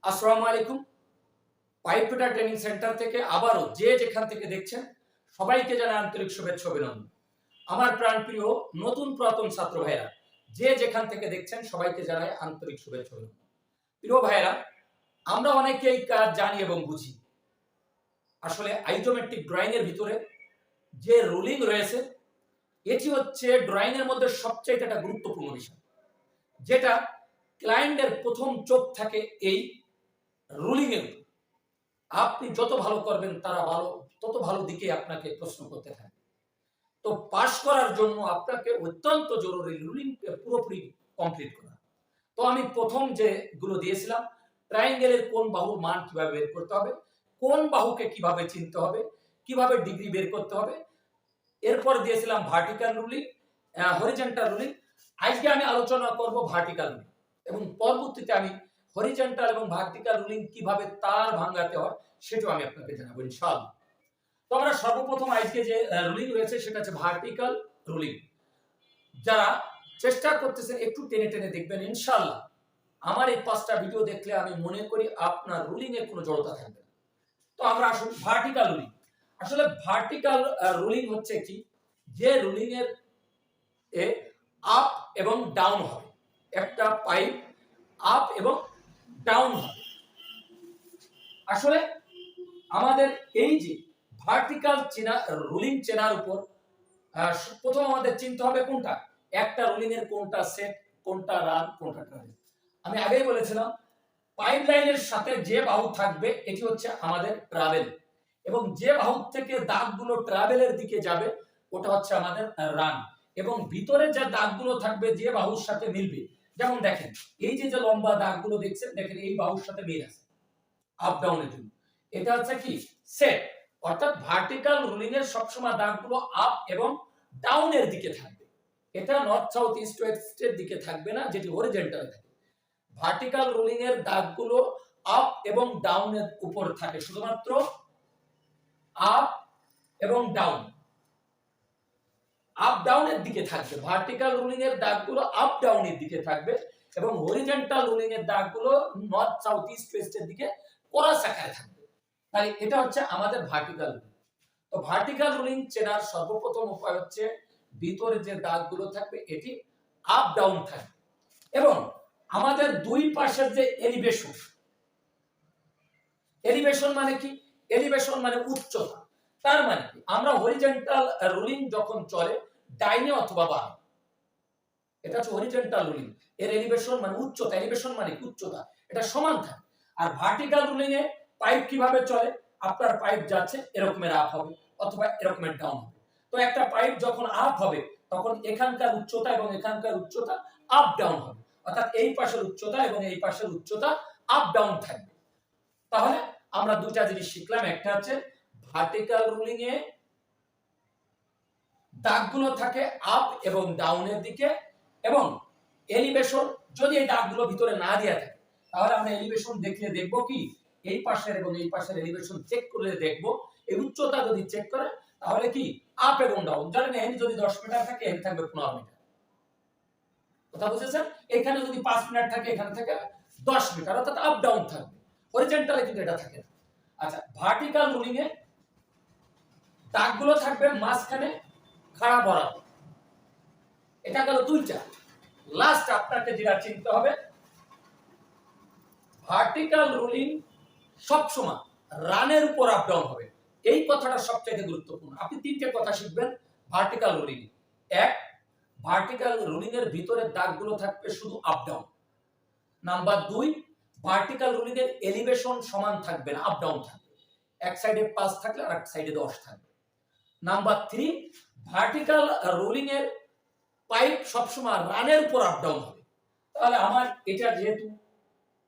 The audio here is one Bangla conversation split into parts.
আসসালামু আলাইকুম। পাইপ ফিটার ট্রেনিং সেন্টার থেকে আবারও যে যেখান থেকে দেখছেন সবাইকে জানাই আন্তরিক শুভেচ্ছা অভিনন্দন। আমার প্রাণপ্রিয় নতুন পুরাতন ছাত্র ভাইরা যে যেখান থেকে দেখছেন সবাইকে জানাই আন্তরিক শুভেচ্ছা অভিনন্দন। প্রিয় ভাইরা, আমরা অনেকেই কাজ জানি এবং বুঝি। আসলে আইজোমেট্রিক ড্রয়িং এর ভিতরে যে রুলিং রয়েছে এটি হচ্ছে ড্রয়িং এর মধ্যে সবচেয়ে একটা গুরুত্বপূর্ণ বিষয়, যেটা ক্লায়েন্টের প্রথম চোখ থাকে এই রুলিং এর। আপনি যত ভালো করবেন তারা তত ভালো দিকে আপনাকে প্রশ্ন করতে থাকে। তো পাস করার জন্য আপনাকে অত্যন্ত জরুরি রুলিং পুরোপুরি কমপ্লিট করা। তো আমি প্রথম যেগুলো দিয়েছিলাম, ট্রায়াঙ্গেলের কোন বাহুর মান কিভাবে বের করতে হবে, কোন বাহুকে কিভাবে চিনতে হবে, কিভাবে ডিগ্রি বের করতে হবে। এরপর দিয়েছিলাম ভার্টিক্যাল রুলিং, হরিজন্টাল রুলিং। আজকে আমি আলোচনা করব ভার্টিক্যাল রুলিং এবং পরবর্তীতে আমি হরিজন্টাল এবং ভার্টিক্যাল রুলিং কিভাবে তার ভাঙাতে হয় সেটাও আমি আপনাকে জানাবো ইনশাআল্লাহ। তো আমরা সর্বপ্রথম আজকে যে রুলিং রয়েছে সেটা হচ্ছে ভার্টিক্যাল রুলিং। যারা চেষ্টা করতেছেন একটু টেনে টেনে দেখবেন ইনশাআল্লাহ। আমার এই 5টা ভিডিও দেখলে আমি মনে করি আপনার রুলিং এর কোনো জড়তা থাকবে না। তো আমরা আসলে ভার্টিক্যাল রুলিং, আসলে ভার্টিক্যাল রুলিং হচ্ছে কি, যে রুলিং এর আপ এবং ডাউন হবে, একটা পাইপ আপ এবং ডাউন হবে। আসলে আমাদের এই যে ভার্টিক্যাল রুলিং চেনার উপর প্রথম আমাদের চিনতে হবে কোনটা, একটা রুলিং এর কোনটা সেট, কোনটা রান, কোনটা ট্রাভেল। আমি আগেই বলেছিলাম পাইপ লাইনের সাথে যে বাহু থাকবে এটি হচ্ছে আমাদের ট্রাভেল, এবং যে বাহু থেকে দাগগুলো ট্রাভেলের দিকে যাবে ওটা হচ্ছে আমাদের রান, এবং ভিতরে যে দাগগুলো থাকবে যে বাহুর সাথে মিলবে, যেমন দেখেন এই যে লম্বা দাগগুলো দেখছেন, দেখেন এই বাহুর সাথে মিল আছে আপ ডাউনের জন্য, এটা হচ্ছে কি সেট। অর্থাৎ ভার্টিক্যাল রুলিং এর সবসময় দাগগুলো আপ এবং ডাউনের দিকে থাকবে, এটা নর্থ সাউথ ইস্ট ওয়েস্ট এর দিকে থাকবে না, যেটি হরিজন্টালে থাকে। ভার্টিক্যাল রুলিং এর দাগগুলো আপ এবং ডাউনের উপর থাকে, শুধুমাত্র আপ এবং ডাউন, আপ ডাউনের দিকে থাকবে। ভার্টিক্যাল রুলিং এর দাগগুলো আপ ডাউনের দিকে থাকবে এবং হরিজন্টাল রুলিং এর দাগগুলো নর্থ সাউথ ইস্ট ওয়েস্ট এর দিকে ক্রস আকারে থাকবে। তাই এটা হচ্ছে আমাদের ভার্টিক্যাল রুলিং। তো ভার্টিক্যাল রুলিং চেনার সর্বপ্রথম উপায় হচ্ছে ভিতরে যে দাগগুলো থাকবে এটি আপ ডাউন থাকবে, এবং আমাদের দুই পাশের যে এলিভেশন, এলিভেশন মানে কি, এলিভেশন মানে উচ্চতা। তার মানে কি, আমরা হরিজন্টাল রুলিং যখন চলে ডাইনে অথবা বামে, এটা হচ্ছে হরিজন্টাল রুলিং, এর এলিভেশন মানে উচ্চতা, এলিভেশন মানে উচ্চতা, এটা সমান থাকে। আর ভার্টিক্যাল রুলিং এ পাইপ কিভাবে চলে, আপনার পাইপ যাচ্ছে এরকমের আপ হবে অথবা এরকমের ডাউন হবে। তো একটা পাইপ যখন আপ হবে তখন এখানকার উচ্চতা এবং এখানকার উচ্চতা আপ ডাউন হবে, অর্থাৎ এই পাশের উচ্চতা এবং এই পাশের উচ্চতা আপ ডাউন থাকবে। তাহলে আমরা দুইটা জিনিস শিখলাম, একটা হচ্ছে ভার্টিক্যাল রুলিং এ দাগগুলো থাকে আপ এবং ডাউনের দিকে, এবং এলিভেশন যদি এই দাগগুলো ভিতরে না দেয়া থাকে তাহলে আমরা এলিভেশন দেখলে দেখবো কি, এই পাশের এবং এই পাশের এলিভেশন চেক করে দেখবো, এই উচ্চতা যদি চেক করে তাহলে কি আপ এবং ডাউন, ধরেন এখানে যদি 10 মিটার থাকে এখানে থাকবে 15 মিটার, কথা বুঝেছেন? এখানে যদি 5 মিটার থাকে এখানে থেকে 10 মিটার, অর্থাৎ আপ ডাউন থাকবে। হরিজন্টালে কিন্তু এটা থাকে না। আচ্ছা, ভার্টিক্যাল রুলিং এ দাগগুলো থাকবে মাঝখানে খাড়া বরাবর, এটা গেল দুইটা। লাস্ট আপনাকে যেটা চিনতে হবে, ভার্টিক্যাল রুলিং সবসময় রানের উপর আপ ডাউন হবে, এই কথাটা সবচেয়ে গুরুত্বপূর্ণ। আপনি তিনটে কথা শিখবেন ভার্টিক্যাল রুলিং। এক, ভার্টিক্যাল রুলিং এর ভিতরে দাগগুলো থাকবে শুধু up down. Number 2, vertical ruling এর এলিভেশন সমান থাকবে না, আপ ডাউন থাকবে, এক সাইডে 5 থাকলে আর এক সাইডে 10 থাকবে। নাম্বার 3, ভার্টিক্যাল রুলিং এর পাইপ সবসময় রানের উপর আপ ডাউন হবে। তাহলে আমার এটা যেহেতু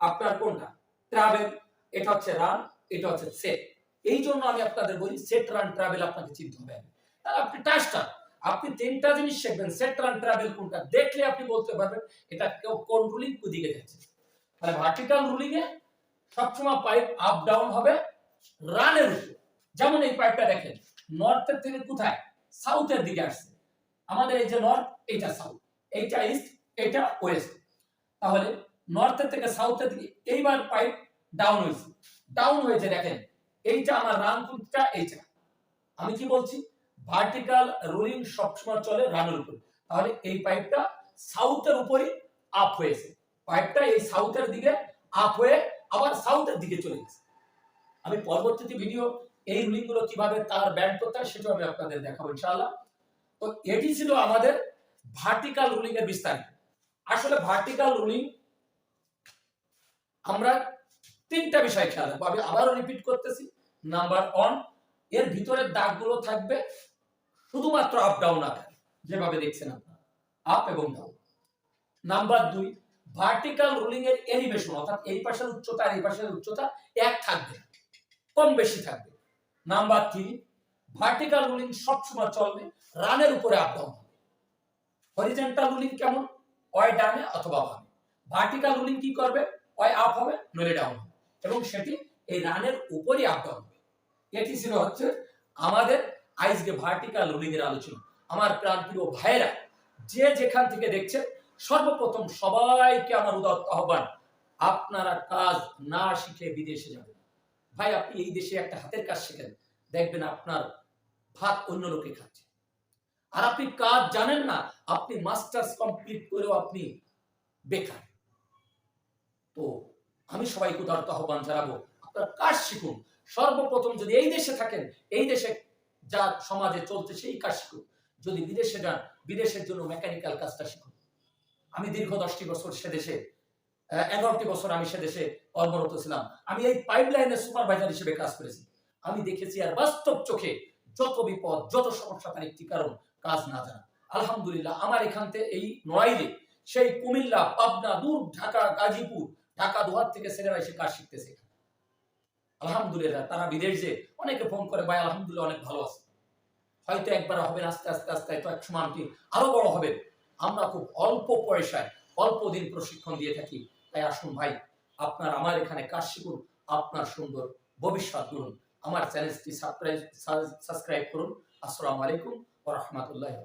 আপনার কোনটা ট্রাভেল, এটা হচ্ছে রান, এটা হচ্ছে সেট, এই জন্য আমি আপনাদের বলি সেট রান ট্রাভেল আপনাকে চিনতে হবে। তাহলে আপনি টাচটা, আপনি তিনটা জিনিস শিখবেন, সেট রান ট্রাভেল কোনটা দেখলে আপনি বলতে পারবেন এটা কোন রুলিং কোন দিকে যাচ্ছে। তাহলে ভার্টিক্যাল রুলিং এ সবসময় পাইপ আপ ডাউন হবে রানের উপর। যেমন এই পাইপটা দেখেন নর্থের থেকে কোথায়, সাউথের দিকে আসছে, আমাদের এই যে নর্থ এটা সাউথ, এইটা ইস্ট, এটা ওয়েস্ট। তাহলে নর্থের থেকে সাউথের দিকে, এইবার পাইপ ডাউন হয়েছে দেখেন, এইটা আমার রান কোনটা, এইটা আমি কি বলছি, ভার্টিক্যাল রোলিং সবসময় চলে রানের উপর, তাহলে এই পাইপটা সাউথের উপরই আপ হয়েছে, পাইপটা এই সাউথের দিকে আপ হয়ে আবার সাউথের দিকে চলে গেছে। আমি পরবর্তীতে ভিডিও এই রুলিং গুলো কিভাবে তার ব্যান্ড করতে হয় সেটাও আমি আপনাদের দেখাবো ইনশাআল্লাহ। তো এটি ছিল আমাদের ভার্টিক্যাল রুলিং এর বিস্তারিত। আসলে ভার্টিক্যাল রুলিং আমরা তিনটা বিষয় খেয়াল রাখবো, আমি আবারও রিপিট করতেছি। নাম্বার 1, এর ভিতরের দাগগুলো থাকবে শুধুমাত্র আপ ডাউন আকারে, যেভাবে দেখছেন আপনারা, আপ এবং ডাউন। নাম্বার 2, ভার্টিক্যাল রুলিং এর এলিভেশন, অর্থাৎ এই পাশের উচ্চতা আর এই পাশের উচ্চতা এক থাকবে, কম বেশি থাকবে। নাম্বার 3, ভার্টিক্যাল রুলিং সবসময় চলবে রানের উপরে আপ ডাউন হবে। হরিজন্টাল রুলিং কেমন, হয় ডানে অথবা বামে। ভার্টিক্যাল রুলিং কি করবে, হয় আপ হবে নইলে ডাউন হবে, এবং সেটি এই রানের উপরই আপ ডাউন হবে। এটি ছিল হচ্ছে আমাদের আজকে ভার্টিক্যাল রুলিং এর আলোচনা। আমার প্রাণপ্রিয় ভাইয়েরা, যে যেখান থেকে দেখছেন, সর্বপ্রথম সবাইকে আমার উদাত্ত আহ্বান, আপনারা কাজ না শিখে বিদেশে যাবেন। ভাই, আপনি এই দেশে একটা হাতের কাজ শিখেন, দেখবেন আপনার ভাত অন্য লোকে খাচ্ছে। আর আপনি কাজ জানেন না, আপনি মাস্টার্স কমপ্লিট করেও আপনি বেকার। তো আমি সবাইকে উদারতা আহ্বান জানাবো, আপনারা কাজ শিখুন। সর্বপ্রথম যদি এই দেশে থাকেন, এই দেশে যা সমাজে চলছে সেই কাজ শিখুন। যদি বিদেশে যান, বিদেশের জন্য মেকানিক্যাল কাজটা শিখুন। আমি দীর্ঘ 10টি বছর সে দেশে 11টি বছর আমি সে দেশে কর্মরত ছিলাম। আমি এই পাইপলাইনের সুপারভাইজার হিসেবে কাজ করেছি। আমি দেখেছি আর বাস্তব চোখে যত বিপদ, যত সমস্যা, তার একটি কারণ কাজ না জানা। আলহামদুলিল্লাহ, আমার এখান থেকে এই নড়াইলে সেই কুমিল্লা, পাবনা, দূর ঢাকা, গাজীপুর, ঢাকা দোহার থেকে ছেলেরা এসে কাজ শিখতেছে। আলহামদুলিল্লাহ, তারা বিদেশ যে অনেকে ফোন করে, ভাই আলহামদুলিল্লাহ অনেক ভালো আছে। হয়তো একবার হবেন, আস্তে আস্তে আস্তে তো এক সময় আপনি আরো বড় হবেন। আমরা খুব অল্প পয়সায় অল্প দিন প্রশিক্ষণ দিয়ে থাকি। তাই আসুন ভাই, আপনার আমার এখানে কাজ শিখুন, আপনার সুন্দর ভবিষ্যৎ গড়ুন। আমার চ্যানেলটি সাবস্ক্রাইব করুন। আসসালামু আলাইকুম ওয়া রাহমাতুল্লাহি।